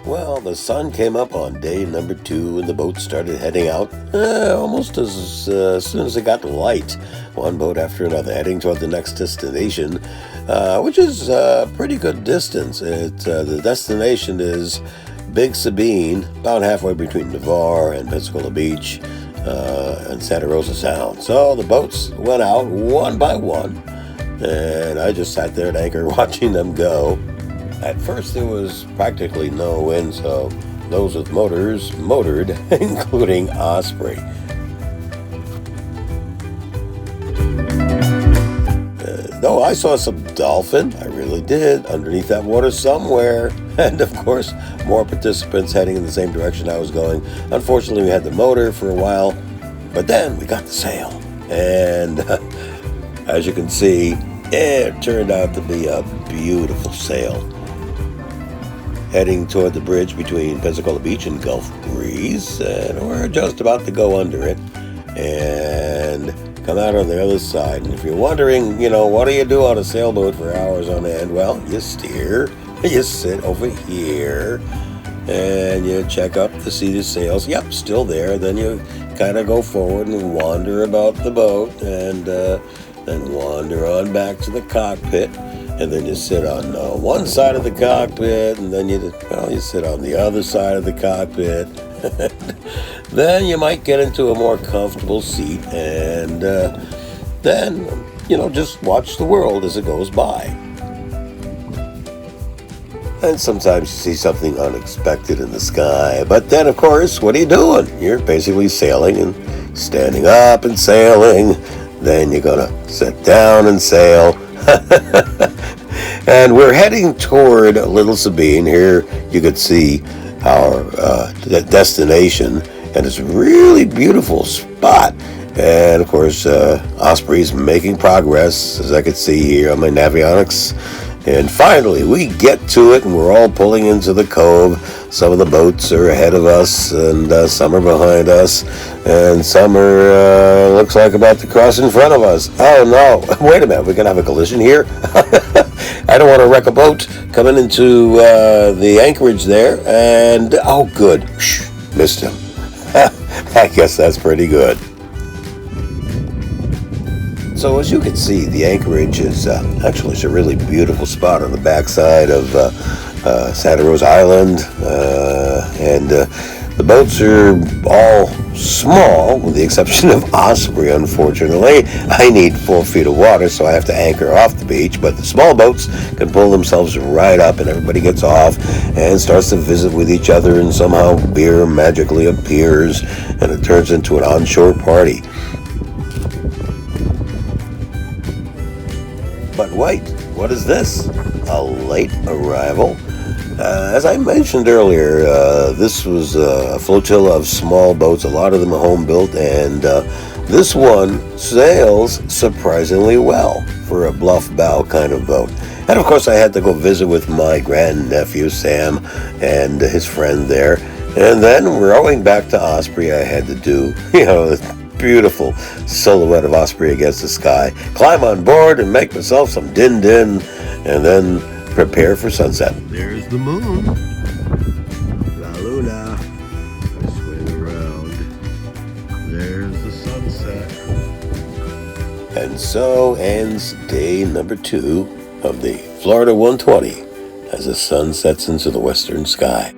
Well, the sun came up on day number 2 and the boat started heading out almost as soon as it got light. One boat after another heading toward the next destination, which is a pretty good distance. The destination is Big Sabine, about halfway between Navarre and Pensacola Beach and Santa Rosa Sound. So the boats went out one by one, and I just sat there at anchor watching them go. At first there was practically no wind, so those with motors motored, including Osprey. Though I saw some dolphin, I really did, underneath that water somewhere. And of course, more participants heading in the same direction I was going. Unfortunately, we had the motor for a while, but then we got the sail. And as you can see, it turned out to be a beautiful sail. Heading toward the bridge between Pensacola Beach and Gulf Breeze, and we're just about to go under it and come out on the other side. And if you're wondering, what do you do on a sailboat for hours on end? Well, you steer, you sit over here, and you check up to see the sails. Yep, still there. Then you kind of go forward and wander about the boat, and then wander on back to the cockpit. And then you sit on one side of the cockpit, and then you sit on the other side of the cockpit. Then you might get into a more comfortable seat, and then, just watch the world as it goes by. And sometimes you see something unexpected in the sky. But then, of course, what are you doing? You're basically sailing and standing up and sailing. Then you're going to sit down and sail. And we're heading toward Little Sabine. Here you could see our destination, and it's a really beautiful spot. And of course, Osprey's making progress, as I could see here on my navionics. And finally, we get to it, and we're all pulling into the cove. Some of the boats are ahead of us, and some are behind us, and some are, looks like, about to cross in front of us. Oh, no. Wait a minute. We're going to have a collision here? I don't want to wreck a boat coming into the anchorage there. And, oh, good. Missed him. I guess that's pretty good. So as you can see, the anchorage is actually it's a really beautiful spot on the backside of Santa Rosa Island, and the boats are all small, with the exception of Osprey, unfortunately. I need 4 feet of water, so I have to anchor off the beach, but the small boats can pull themselves right up, and everybody gets off and starts to visit with each other, and somehow beer magically appears, and it turns into an onshore party. But wait, what is this? A late arrival? As I mentioned earlier, this was a flotilla of small boats, a lot of them are home-built, and this one sails surprisingly well for a bluff bow kind of boat. And of course I had to go visit with my grandnephew, Sam, and his friend there. And then rowing back to Osprey, I had to do, beautiful silhouette of Osprey against the sky, climb on board and make myself some din-din, and then prepare for sunset. There's the moon. La Luna. I swing around. There's the sunset. And so ends day number 2 of the Florida 120 as the sun sets into the western sky.